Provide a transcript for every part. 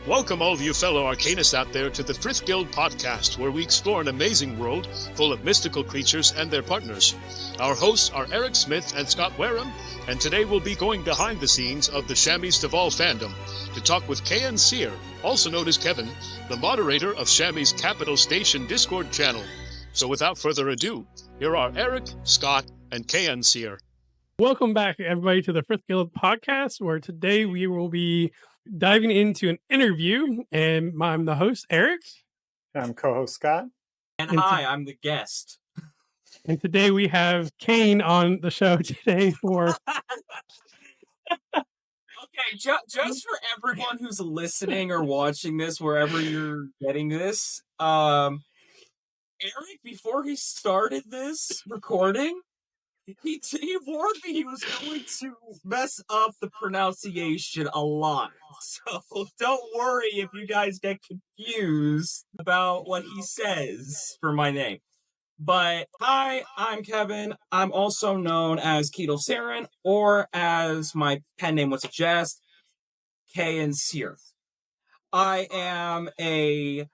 Welcome all of you fellow arcanists out there to the Frith Guild podcast, where we explore an amazing world full of mystical creatures and their partners. Our hosts are Eric Smith and Scott Wareham, and today we'll be going behind the scenes of the Chamois Staval fandom to talk with Kyen Syr, also known as Kevin, the moderator of Chamois' Capital Station Discord channel. So without further ado, here are Eric, Scott, and Kyen Syr. Welcome back, everybody, to the Frith Guild podcast, where today we will be diving into an interview, and I'm the host, Eric. I'm co-host Scott. And hi, I'm the guest. And today we have Kane on the show today for... Okay, just for everyone who's listening or watching this, wherever you're getting this, Eric, before he started this recording, he warned me he was going to mess up the pronunciation a lot. So don't worry if you guys get confused about what he says for my name. But hi, I'm Kevin. I'm also known as Kyen Syr, or as my pen name would suggest, Kyen Syr. I am a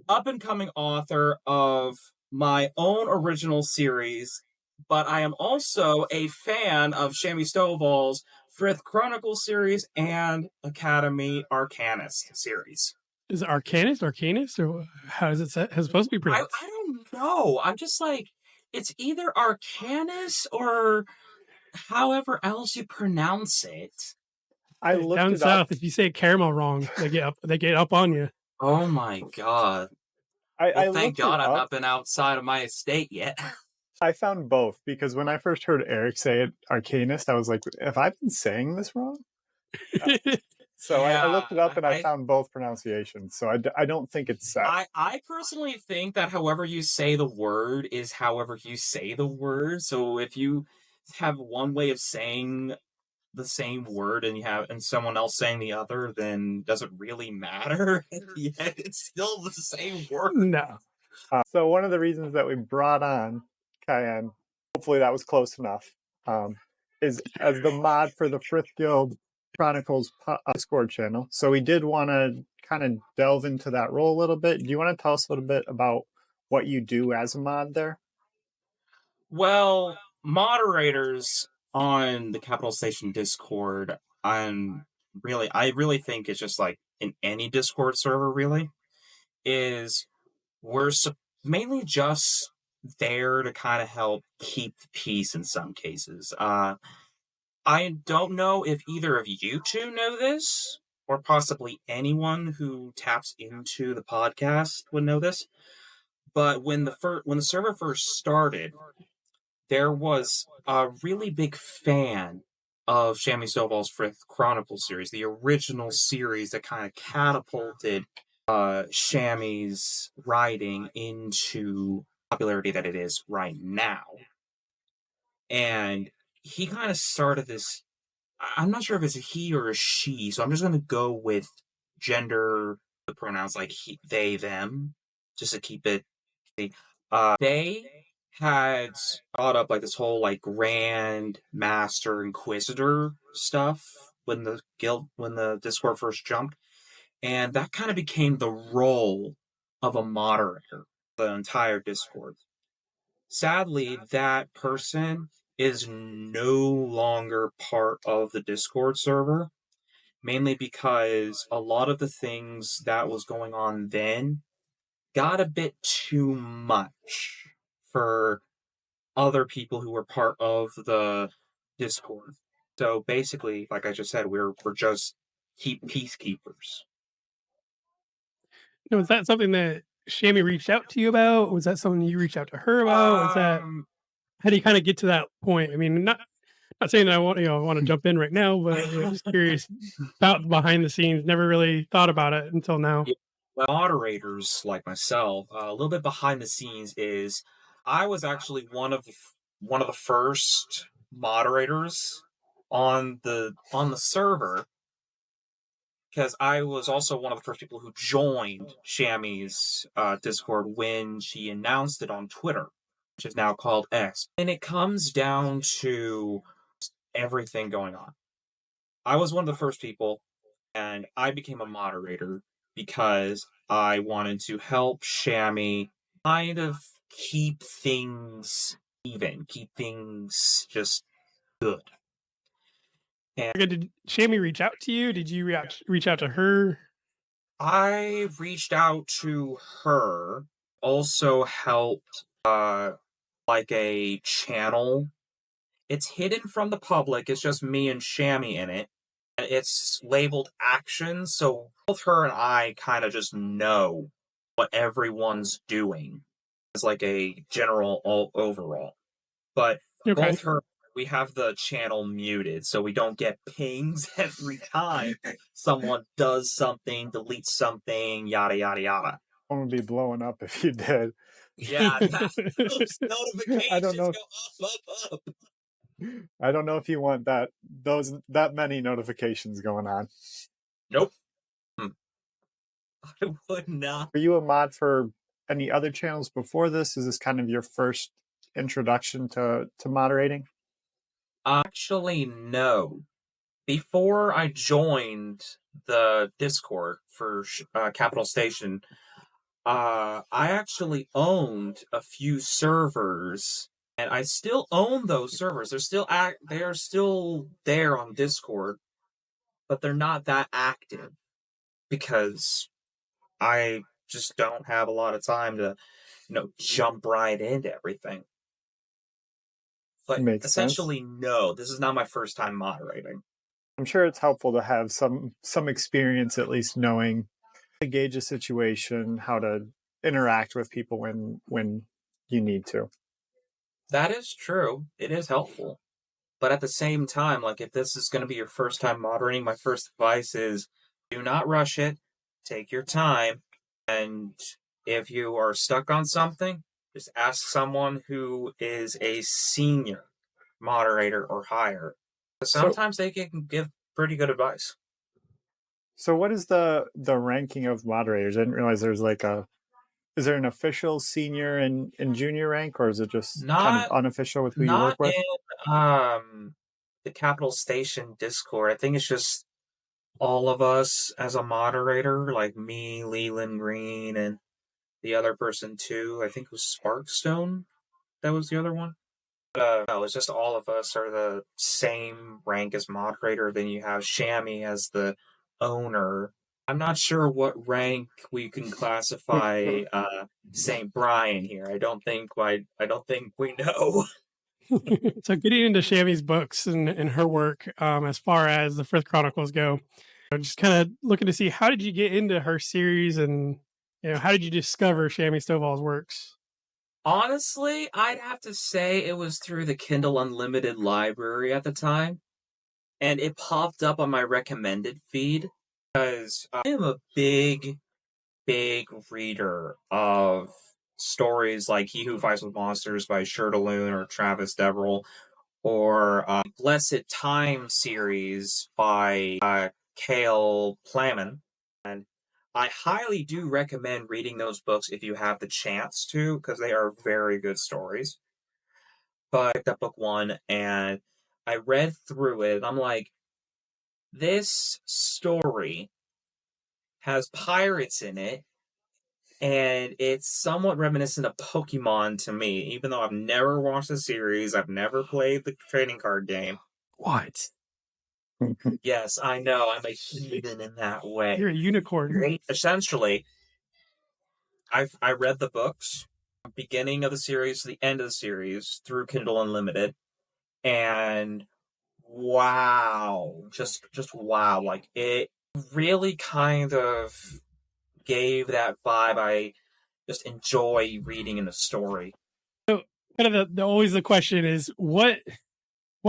up-and-coming author of my own original series, but I am also a fan of Chamois Staval's Frith Chronicles series and Academy Arcanist series. Is it Arcanist, or how is it supposed to be pronounced? I don't know. I'm just like, it's either Arcanist or however else you pronounce it. I looked Down it south, up. if you say caramel wrong, they get up on you. Oh my god. I Thank looked God it I've up. not been outside of my estate yet. I found both because when I first heard Eric say it, Arcanist, I was like, have I been saying this wrong? So I looked it up and I found both pronunciations. So I don't think it's set. I personally think that however you say the word is however you say the word. So if you have one way of saying the same word and someone else saying the other, then does it really matter? Yet it's still the same word. No. So one of the reasons that we brought on Kyen, hopefully that was close enough, is as the mod for the Frith Guild Chronicles Discord channel. So we did want to kind of delve into that role a little bit. Do you want to tell us a little bit about what you do as a mod there? Well, moderators on the Capital Station Discord, I really think it's just like in any Discord server, really, is we're mainly just there to kind of help keep the peace in some cases. I don't know if either of you two know this, or possibly anyone who taps into the podcast would know this, but when the server first started, there was a really big fan of Chamois Staval's Frith Chronicles series, the original series that kind of catapulted Chamois writing into popularity that it is right now. And he kind of started this, I'm not sure if it's a he or a she, so I'm just going to go with gender pronouns like he, they, them, just to keep it. They had brought up like this whole like Grand Master Inquisitor stuff when the Discord first jumped, and that kind of became the role of a moderator for the entire Discord. Sadly, that person is no longer part of the Discord server, mainly because a lot of the things that was going on then got a bit too much for other people who were part of the Discord. So basically, like I just said, we're just peacekeepers. No, was that something that Chamois reached out to you about? Was that something you reached out to her about? How do you kind of get to that point? I mean, not saying that I want to jump in right now, but I'm just curious about the behind the scenes. Never really thought about it until now. Yeah. Well, moderators like myself, a little bit behind the scenes is I was actually one of the first moderators on the server, because I was also one of the first people who joined Chamois' Discord when she announced it on Twitter, which is now called X. And it comes down to everything going on. I was one of the first people, and I became a moderator because I wanted to help Shammy kind of keep things even, keep things just good. Did Shammy reach out to you? Did you reach out to her? I reached out to her, also helped like a channel. It's hidden from the public, it's just me and Shammy in it. And it's labeled actions, so both her and I kind of just know what everyone's doing. It's like a general overall. But Okay. both her, we have the channel muted, so we don't get pings every time someone does something, deletes something, yada yada yada. I would be blowing up if you did. Yeah, those notifications I don't know. go up. I don't know if you want that many notifications going on. Nope. I would not. Were you a mod for any other channels before this? Is this kind of your first introduction to moderating? Actually, no. Before I joined the Discord for Capital Station, I actually owned a few servers, and I still own those servers. They are still there on Discord, but they're not that active because I just don't have a lot of time to, jump right into everything. But Makes essentially, sense. no, this is not my first time moderating. I'm sure it's helpful to have some experience, at least knowing how to gauge a situation, how to interact with people when you need to. That is true. It is helpful. But at the same time, like, if this is going to be your first time moderating, my first advice is do not rush it. Take your time. And if you are stuck on something, just ask someone who is a senior moderator or higher. Sometimes they can give pretty good advice. So what is the ranking of moderators? I didn't realize there's is there an official senior and junior rank, or is it just kind of unofficial with who you work with? Not in the Capital Station Discord. I think it's just all of us as a moderator, like me, Leland Green, and the other person too. I think it was Sparkstone. That was the other one. No, it's just all of us are the same rank as moderator. Then you have Shammy as the owner. I'm not sure what rank we can classify Saint Brian here. I don't think we know. So getting into Shammy's books and her work, as far as the Frith Chronicles go, I'm just kind of looking to see, how did you get into her series, and how did you discover Shammy Stovall's works? Honestly, I'd have to say it was through the Kindle Unlimited library at the time, and it popped up on my recommended feed because I am a big reader of stories like He Who Fights with Monsters by Shirtaloon or Travis Deverell, or Blessed Time series by Cale Plaman. And I highly do recommend reading those books if you have the chance to, because they are very good stories. But I picked up book one, and I read through it, and I'm like, this story has pirates in it, and it's somewhat reminiscent of Pokemon to me, even though I've never watched the series, I've never played the trading card game. What? Yes, I know, I'm a heathen in that way. You're a unicorn. Essentially, I read the books, beginning of the series to the end of the series, through Kindle Unlimited, and wow, just wow, like, it really kind of gave that vibe I just enjoy reading in the story. So, kind of always the question is, what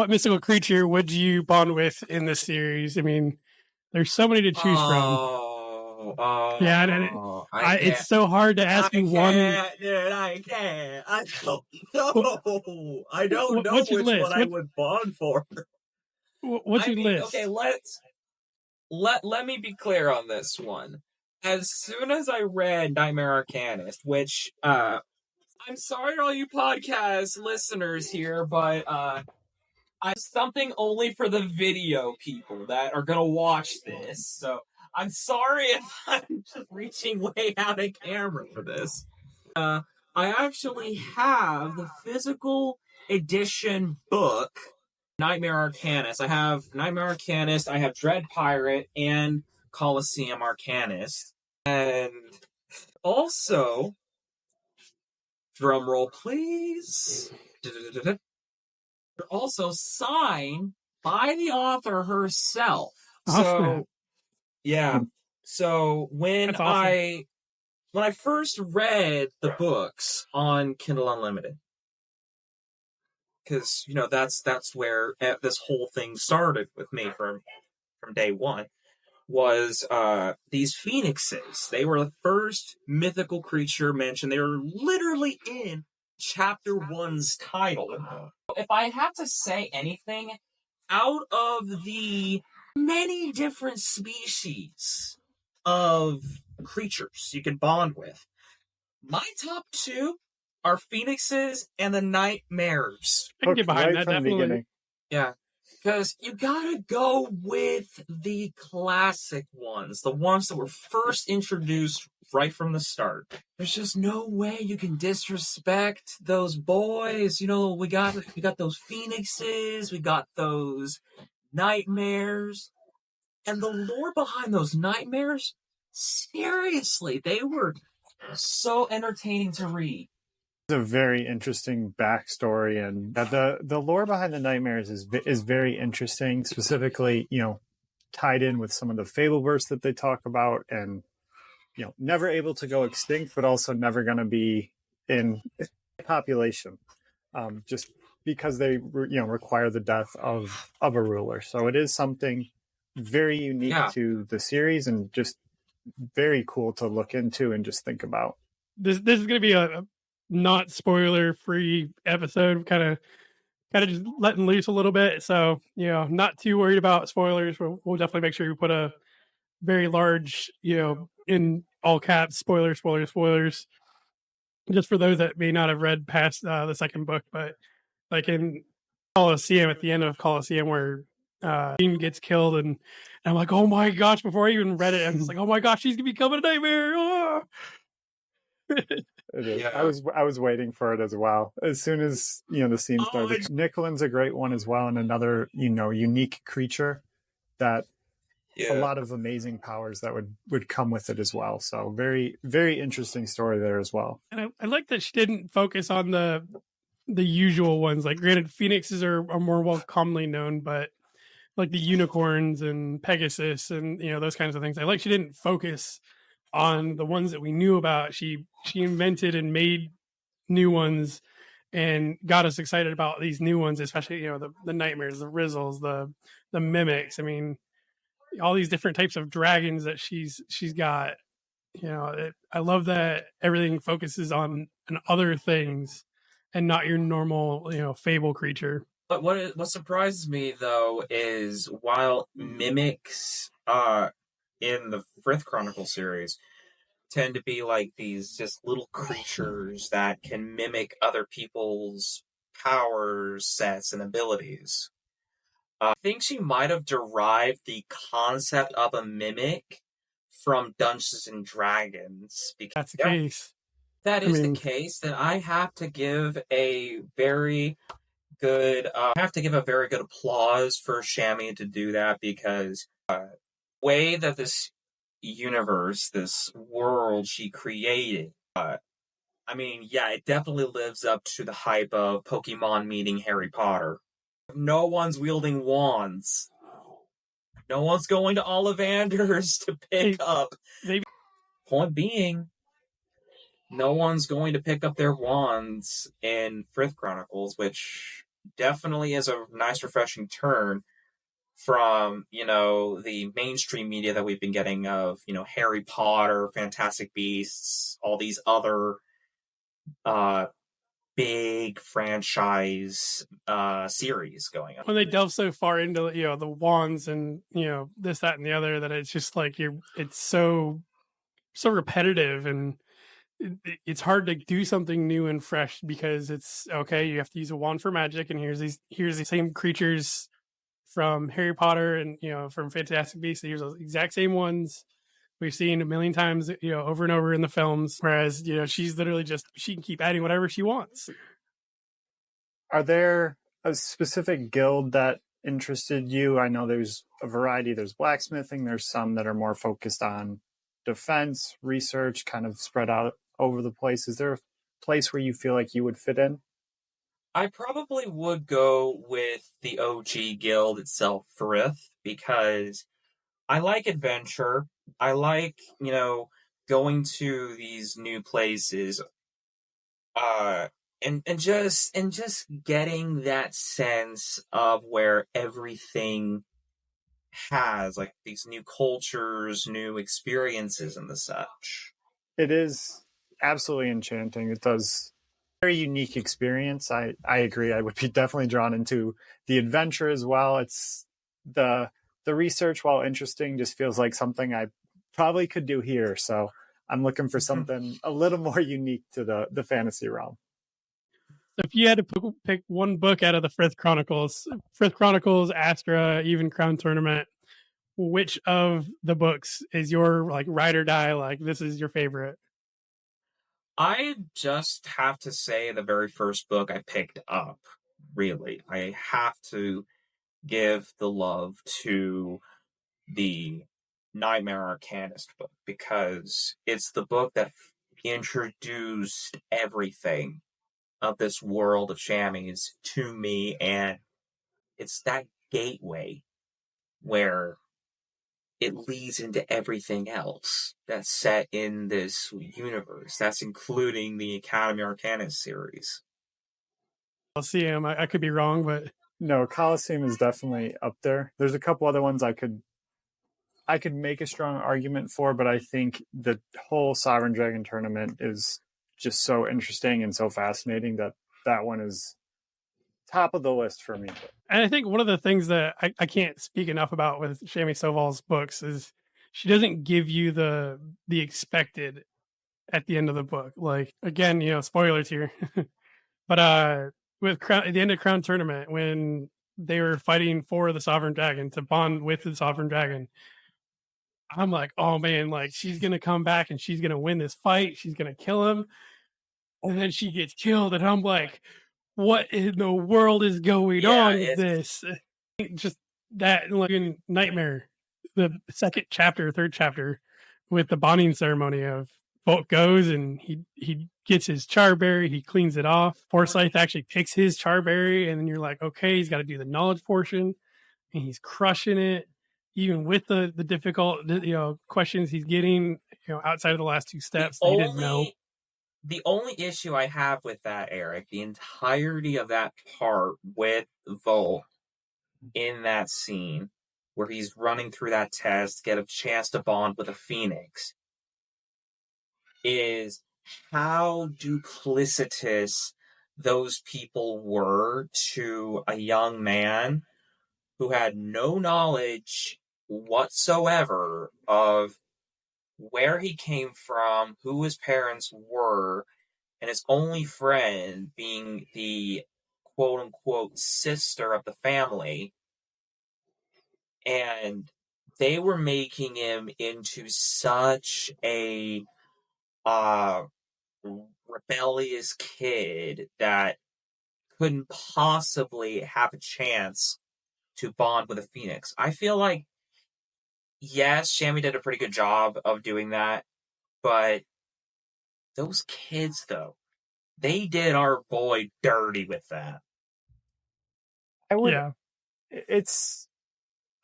mystical creature would you bond with in this series? I mean, there's so many to choose from. Yeah, and it's so hard to ask you one. Dude, I can't. I don't know. I don't know which one I would bond for. What's your list? Okay, let me be clear on this one. As soon as I read Nightmare Arcanist, which I'm sorry to all you podcast listeners here, but I something only for the video people that are gonna watch this. So I'm sorry if I'm just reaching way out of camera for this. I actually have the physical edition book, Nightmare Arcanist. I have Nightmare Arcanist, I have Dread Pirate, and Coliseum Arcanist. And also, drumroll please, they're also signed by the author herself. Awesome. Yeah. So when That's awesome. I first read the books on Kindle Unlimited, because that's where this whole thing started with me from day one, was these phoenixes. They were the first mythical creature mentioned. They were literally in chapter 1's title. If I have to say anything, out of the many different species of creatures you can bond with, my top two are phoenixes and the nightmares. I can get behind that, from the definitely. beginning. Yeah, because you gotta go with the classic ones, the ones that were first introduced right from the start. There's just no way you can disrespect those boys. We got those phoenixes, we got those nightmares, and the lore behind those nightmares. Seriously, they were so entertaining to read. It's a very interesting backstory, and the lore behind the nightmares is very interesting. Specifically, tied in with some of the Fableverse that they talk about, and never able to go extinct, but also never going to be in population, just because they require the death of a ruler. So it is something very unique to the series, and just very cool to look into and just think about. This is going to be a not spoiler free episode, kind of just letting loose a little bit. So, not too worried about spoilers. We'll definitely make sure we put a very large, in all caps, spoilers, just for those that may not have read past the second book. But like in Coliseum, at the end of Coliseum, where Dean gets killed, and I'm like, oh my gosh, before I even read it, I was like, oh my gosh, she's gonna become a nightmare. Oh! It is. Yeah. I was waiting for it as well. As soon as the scene started, Nicolin's a great one as well, and another unique creature that a lot of amazing powers that would come with it as well. So very, very interesting story there as well. And I like that she didn't focus on the usual ones. Like, granted, phoenixes are more well commonly known, but like the unicorns and Pegasus and those kinds of things. I like she didn't focus on the ones that we knew about. She invented and made new ones and got us excited about these new ones, especially the nightmares, the rizzles, the mimics. I mean, all these different types of dragons that she's got. I love that everything focuses on other things and not your normal fable creature. But what surprises me though is, while mimics in the Frith Chronicles series tend to be like these just little creatures that can mimic other people's power sets and abilities, I think she might have derived the concept of a mimic from Dungeons and Dragons. Because that's the case. That is the case. Then I have to give a very good applause for Shammy to do that, because way that this universe, this world she created, it definitely lives up to the hype of Pokemon meeting Harry Potter. No one's wielding wands. No one's going to Ollivanders to pick up. Point being, no one's going to pick up their wands in Frith Chronicles, which definitely is a nice, refreshing turn from, the mainstream media that we've been getting of, Harry Potter, Fantastic Beasts, all these other big franchise series going on. When they delve so far into the wands and this, that, and the other, that it's just like it's so repetitive, and it's hard to do something new and fresh, because it's okay, you have to use a wand for magic, and here's the same creatures from Harry Potter and, from Fantastic Beasts. They use those exact same ones we've seen a million times, over and over in the films. Whereas, she's literally she can keep adding whatever she wants. Are there a specific guild that interested you? I know there's a variety. There's blacksmithing. There's some that are more focused on defense, research, kind of spread out over the place. Is there a place where you feel like you would fit in? I probably would go with the OG guild itself, Frith, because I like adventure. I like, going to these new places, and just getting that sense of where everything has like these new cultures, new experiences, and the such. It is absolutely enchanting. It does very unique experience. I agree. I would be definitely drawn into the adventure as well. It's the research, while interesting, just feels like something I probably could do here. So I'm looking for something a little more unique to the fantasy realm. So if you had to pick one book out of the Frith Chronicles, Astra, even Crown Tournament, which of the books is your like ride or die? Like this is your favorite? I just have to say the very first book I picked up, really. I have to give the love to the Nightmare Arcanist book because it's the book that introduced everything of this world of chamois to me, and it's that gateway where it leads into everything else that's set in this universe. That's including the Academy Arcanist series. I'll see him. I could be wrong, but no, Colosseum is definitely up there. There's a couple other ones I could make a strong argument for, but I think the whole Sovereign Dragon tournament is just so interesting and so fascinating that one is top of the list for me. And I think one of the things that I can't speak enough about with Shami Soval's books is she doesn't give you the expected at the end of the book. Like, again, spoilers here. But at the end of Crown Tournament, when they were fighting for the Sovereign Dragon to bond with the Sovereign Dragon, I'm like, oh man, like she's gonna come back and she's gonna win this fight. She's gonna kill him, and then she gets killed, and I'm like, what in the world is going on with this? Just that, like in Nightmare, the third chapter, with the bonding ceremony of Volk goes and he gets his charberry, he cleans it off. Forsyth actually picks his charberry, and then you're like, okay, he's got to do the knowledge portion, and he's crushing it, even with the difficult questions he's getting, outside of the last two steps that he didn't know. The only issue I have with that, Eric, the entirety of that part with Volk in that scene where he's running through that test, get a chance to bond with a phoenix, is how duplicitous those people were to a young man who had no knowledge whatsoever of where he came from, who his parents were, and his only friend being the quote-unquote sister of the family. And they were making him into such a rebellious kid that couldn't possibly have a chance to bond with a phoenix. I feel like, yes, Shami did a pretty good job of doing that, but those kids, though, they did our boy dirty with that. It's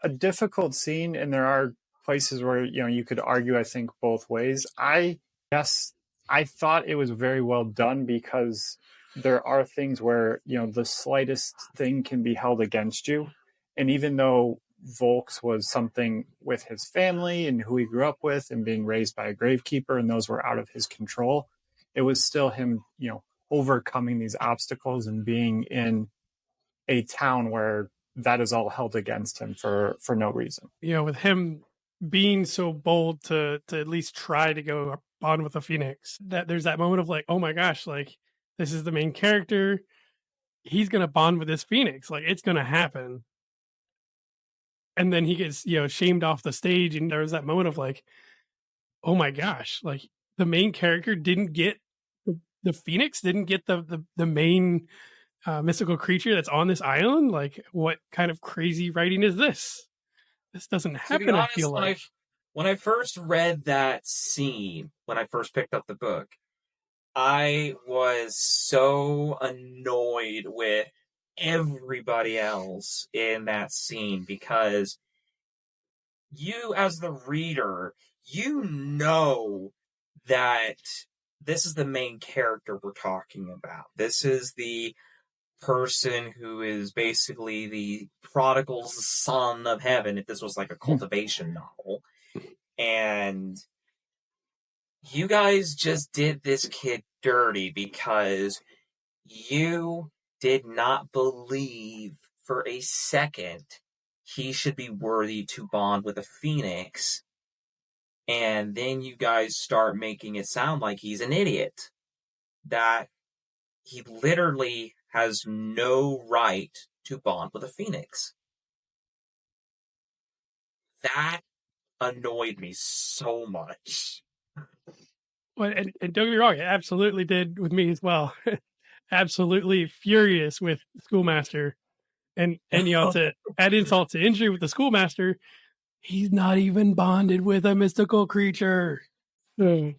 a difficult scene, and there are places where you could argue, I think, both ways. I thought it was very well done because there are things where the slightest thing can be held against you, and even though Volks was something with his family and who he grew up with and being raised by a gravekeeper, and those were out of his control, it was still him overcoming these obstacles and being in a town where that is all held against him for no reason. With him being so bold to at least try to go bond with a phoenix, that there's that moment of like, oh my gosh, like this is the main character, he's gonna bond with this phoenix, like it's gonna happen. and then he gets, shamed off the stage, and there was that moment of like, oh my gosh, like the main character didn't get the Phoenix, didn't get the main mystical creature that's on this island. Like, what kind of crazy writing is this? This doesn't To be happen, I honest, feel like. when I first read that scene, when I first picked up the book, I was so annoyed with everybody else in that scene because you, as the reader, you know that this is the main character we're talking about. This is the person who is basically the prodigal son of heaven, if this was like a cultivation novel. And you guys just did this kid dirty because you did not believe for a second he should be worthy to bond with a phoenix. And then you guys start making it sound like he's an idiot. That he literally has no right to bond with a phoenix. That annoyed me so much. Well, and don't get me wrong, it absolutely did with me as well. Absolutely furious with the schoolmaster, and to add insult to injury with the schoolmaster, he's not even bonded with a mystical creature. So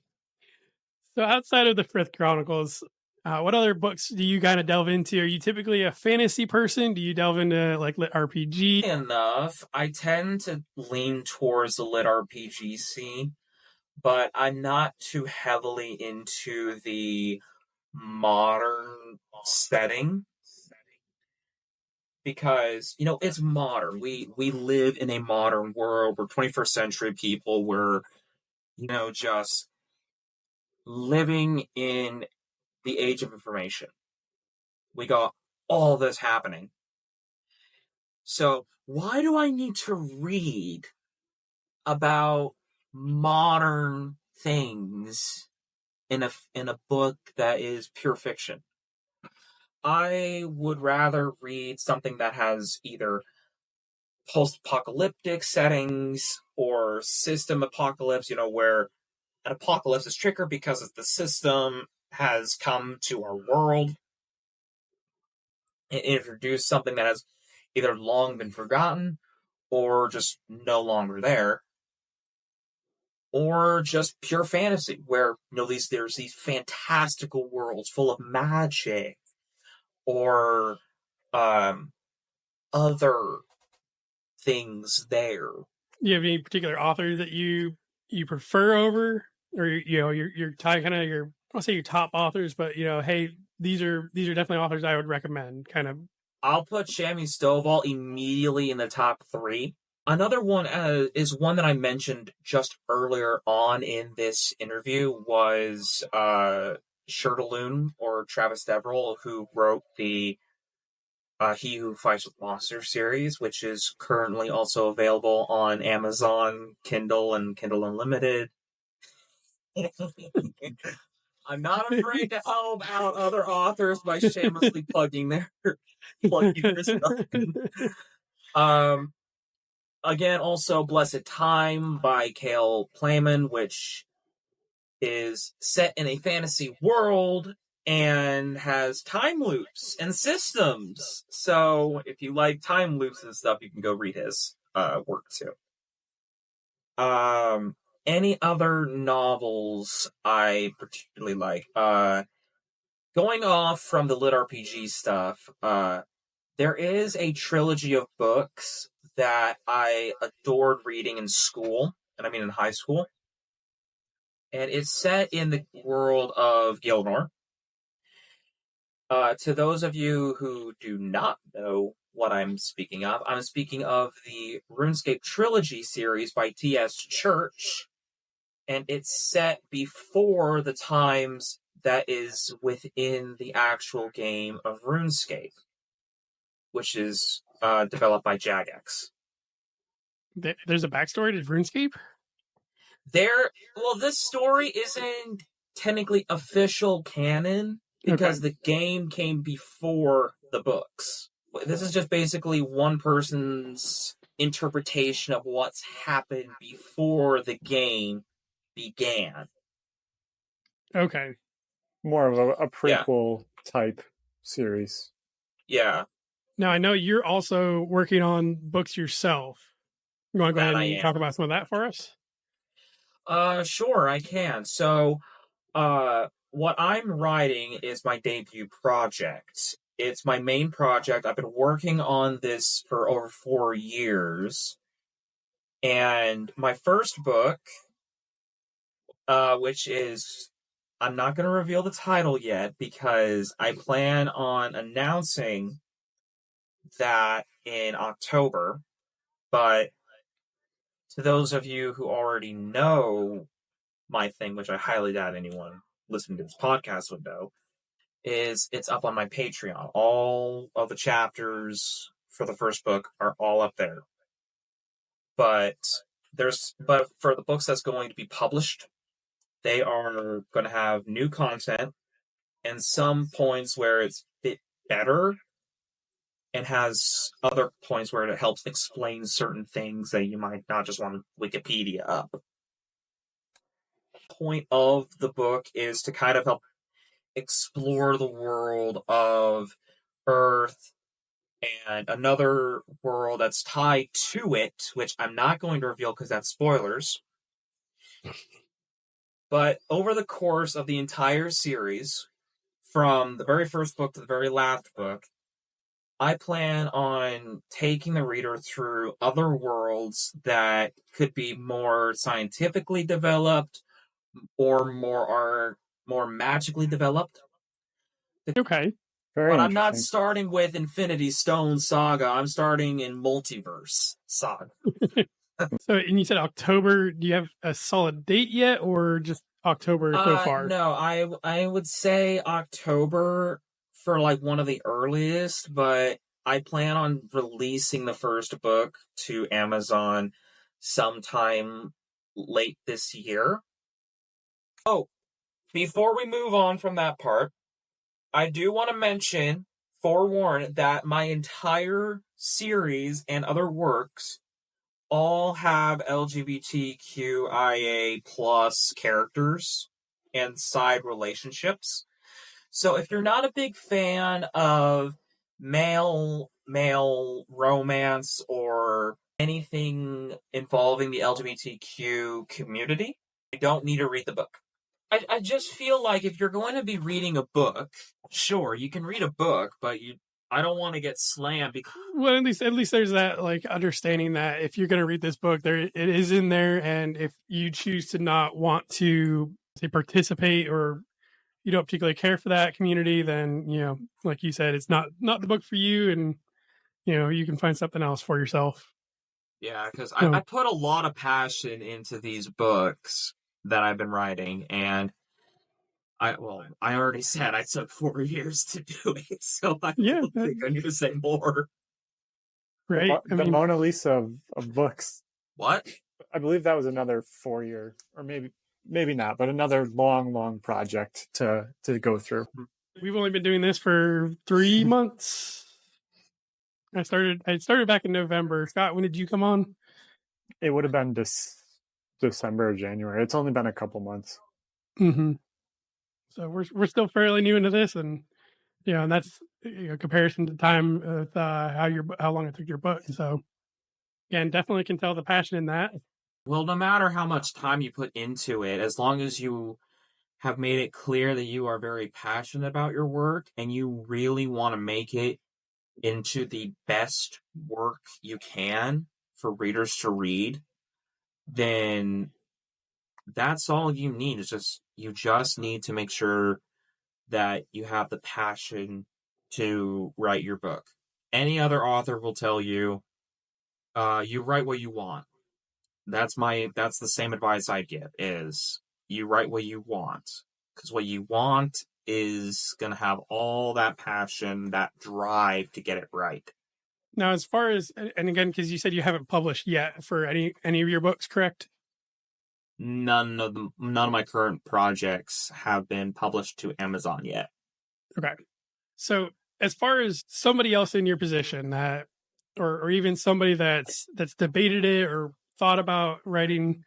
outside of the Frith Chronicles, what other books do you kind of delve into? Are you typically a fantasy person? Do you delve into like lit RPG? Enough, I tend to lean towards the lit RPG scene, but I'm not too heavily into the modern setting because it's modern. We live in a modern world. We're 21st century people. We're just living in the age of information. We got all this happening. So why do I need to read about modern things in a book that is pure fiction? I would rather read something that has either post-apocalyptic settings or system apocalypse, where an apocalypse is triggered because the system has come to our world and introduced something that has either long been forgotten or just no longer there, or just pure fantasy where there's these fantastical worlds full of magic or other things there. Do you have any particular authors that you prefer over, or your kind of your, I won't say your top authors, but hey, these are definitely authors I would recommend. Kind of. I'll put Shammy Stovall immediately in the top 3. Another one is one that I mentioned just earlier on in this interview was Shirtaloon, or Travis Deverell, who wrote the He Who Fights with Monsters series, which is currently also available on Amazon, Kindle, and Kindle Unlimited. I'm not afraid to help out other authors by shamelessly plugging their stuff. Again, also Blessed Time by Cale Playman, which is set in a fantasy world and has time loops and systems. So if you like time loops and stuff, you can go read his work too. Any other novels I particularly like? Going off from the lit RPG stuff, there is a trilogy of books that I adored reading in school, and I mean in high school. And it's set in the world of Gilnor. To those of you who do not know what I'm speaking of the RuneScape Trilogy series by T.S. Church, and it's set before the times that is within the actual game of RuneScape, which is developed by Jagex. There's a backstory to RuneScape? This story isn't technically official canon because the game came before the books. This is just basically one person's interpretation of what's happened before the game began. Okay. More of a Yeah. prequel type series. Yeah, Now I know you're also working on books yourself. You want to go that ahead I and am. talk about some of that for us? Sure, I can. So, what I'm writing is my debut project. It's my main project. I've been working on this for over 4 years. And my first book, which is, I'm not going to reveal the title yet because I plan on announcing that in October. But to those of you who already know my thing, which I highly doubt anyone listening to this podcast would know, is it's up on my Patreon. All of the chapters for the first book are all up there. But for the books that's going to be published, they are going to have new content and some points where it's a bit better and has other points where it helps explain certain things that you might not just want to Wikipedia up. The point of the book is to kind of help explore the world of Earth and another world that's tied to it, which I'm not going to reveal because that's spoilers. But over the course of the entire series, from the very first book to the very last book, I plan on taking the reader through other worlds that could be more scientifically developed or more magically developed. Okay. Very But I'm not interesting. starting with Infinity Stone Saga. I'm starting in Multiverse Saga. So, and you said October. Do you have a solid date yet, or just October so far? No, I would say October for like one of the earliest, but I plan on releasing the first book to Amazon sometime late this year. Oh, before we move on from that part, I do want to mention, forewarn, that my entire series and other works all have LGBTQIA plus characters and side relationships. So if you're not a big fan of male romance or anything involving the LGBTQ community, you don't need to read the book. I just feel like if you're going to be reading a book, sure, you can read a book, but I don't want to get slammed because Well, at least there's that like understanding that if you're going to read this book, there it is in there, and if you choose to not want to say participate or you don't particularly care for that community, then like you said, it's not the book for you, and you can find something else for yourself. yeah, because So, I put a lot of passion into these books that I've been writing, and I already said I took 4 years to do it, so I yeah, don't think I need to say more. right. I The mean, Mona Lisa of books. What? I believe that was another 4-year, or maybe not, but another long project to go through. we've only been doing this for 3 months. I started back in November. Scott, when did you come on? It would have been December or January. It's only been a couple months. Mm-hmm. So we're still fairly new into this, and and that's comparison to time with how long it took your book. So again, definitely can tell the passion in that. Well, no matter how much time you put into it, as long as you have made it clear that you are very passionate about your work and you really want to make it into the best work you can for readers to read, then that's all you need. You just need to make sure that you have the passion to write your book. Any other author will tell you, you write what you want. That's the same advice I give, is you write what you want. Because what you want is going to have all that passion, that drive to get it right. Now, as far as, and again, because you said you haven't published yet for any of your books, correct? None of my current projects have been published to Amazon yet. Okay. So as far as somebody else in your position that or even somebody that's debated it or thought about writing,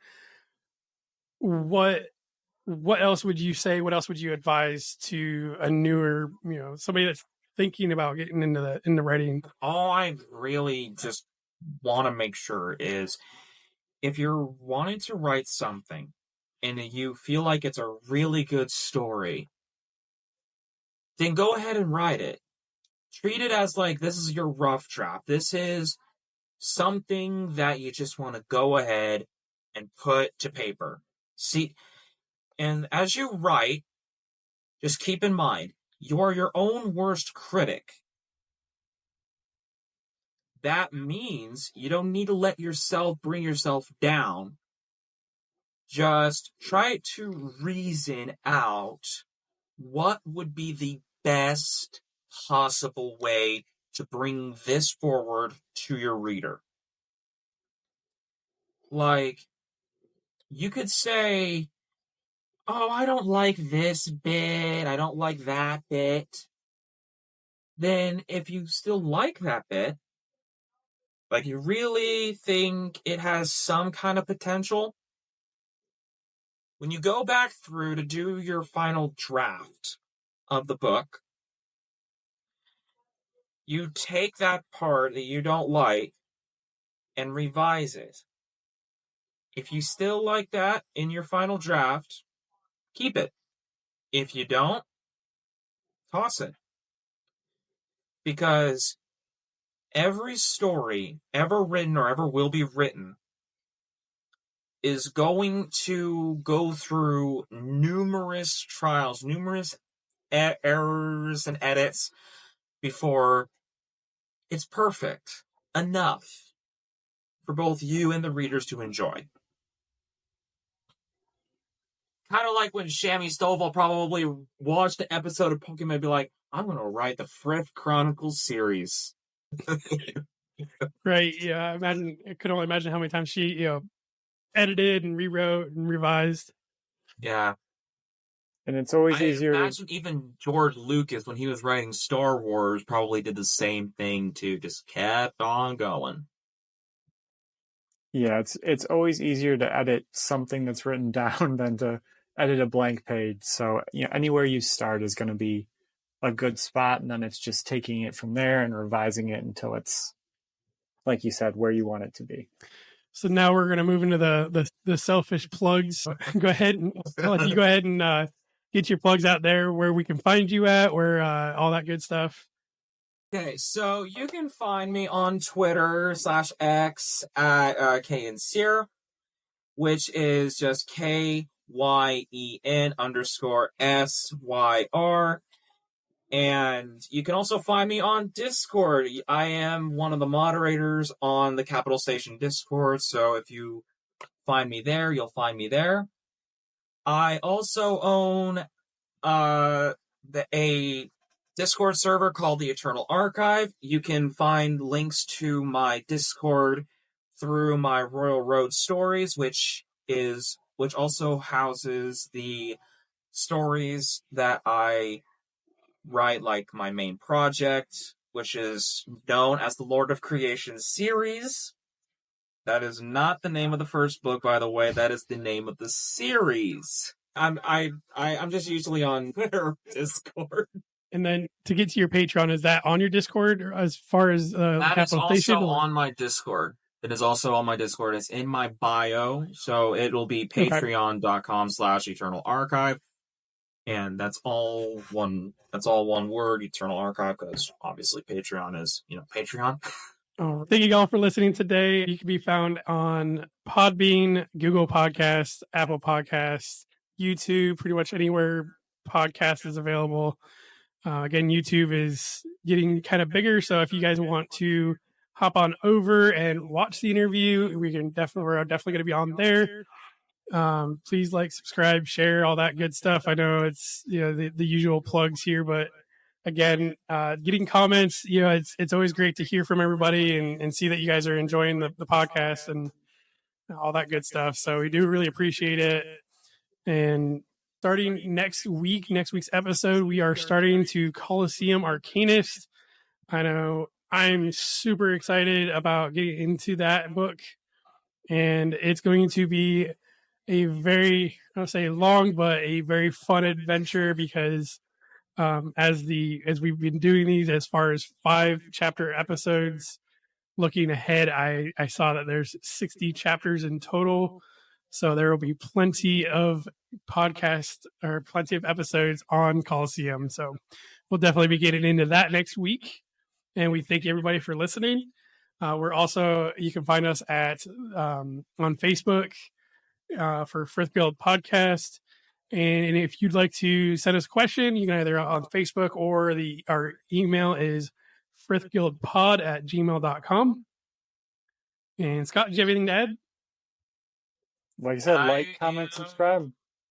what else would you say? What else would you advise to a newer, somebody that's thinking about getting into writing? All I really just want to make sure is, if you're wanting to write something and you feel like it's a really good story, then go ahead and write it. Treat it as like this is your rough draft. This is something that you just want to go ahead and put to paper. See, and as you write, just keep in mind, you are your own worst critic. That means you don't need to let yourself bring yourself down. Just try to reason out what would be the best possible way to bring this forward to your reader. Like, you could say, oh, I don't like this bit, I don't like that bit. Then, if you still like that bit, like you really think it has some kind of potential, when you go back through to do your final draft of the book, you take that part that you don't like and revise it. If you still like that in your final draft, keep it. If you don't, toss it. Because every story ever written or ever will be written is going to go through numerous trials, numerous errors and edits before it's perfect enough for both you and the readers to enjoy. Kind of like when Shammy Stovall probably watched the episode of Pokemon and be like, I'm going to write the Frith Chronicles series. Right. Yeah. I could only imagine how many times she, edited and rewrote and revised. Yeah. And it's always easier to... imagine even George Lucas, when he was writing Star Wars, probably did the same thing too. Just kept on going. Yeah, it's always easier to edit something that's written down than to edit a blank page. So, anywhere you start is going to be a good spot, and then it's just taking it from there and revising it until it's, like you said, where you want it to be. So now we're going to move into the selfish plugs. Go ahead and I'll let you go ahead and get your plugs out there, where we can find you at, where all that good stuff. Okay, so you can find me on Twitter /X at Kyen Syr, which is just KYEN_SYR. And you can also find me on Discord. I am one of the moderators on the Capital Station Discord, so if you find me there, you'll find me there. I also own a Discord server called the Eternal Archive. You can find links to my Discord through my Royal Road Stories, which also houses the stories that I write, like my main project, which is known as the Lord of Creation series. That is not the name of the first book, by the way. That is the name of the series. I'm just usually on Twitter, Discord. And then to get to your Patreon, is that on your Discord, or as far as Capital Station? That is also on my Discord. It is also on my Discord. It's in my bio, so it'll be patreon.com/Eternal Archive. And that's all one word, Eternal Archive, because obviously Patreon is, Patreon. Thank you all for listening today. You can be found on Podbean, Google Podcasts, Apple Podcasts, YouTube, pretty much anywhere podcast is available. Again, YouTube is getting kind of bigger, so if you guys want to hop on over and watch the interview, we're definitely going to be on there. Please like, subscribe, share, all that good stuff. I know it's the usual plugs here, but again, getting comments, it's always great to hear from everybody and see that you guys are enjoying the podcast and all that good stuff. So we do really appreciate it. And starting next week's episode, we are starting to Coliseum Arcanist. I know I'm super excited about getting into that book, and it's going to be a very, I don't say long, but a very fun adventure because as we've been doing these as far as 5-chapter episodes, looking ahead, I saw that there's 60 chapters in total. So there will be plenty of podcasts or plenty of episodes on Coliseum. So we'll definitely be getting into that next week. And we thank everybody for listening. We're also, you can find us at on Facebook for Frith Guild Podcast. And if you'd like to send us a question, you can either on Facebook or our email is frithguildpod@gmail.com. And Scott, do you have anything to add? Like I said, like, comment, subscribe.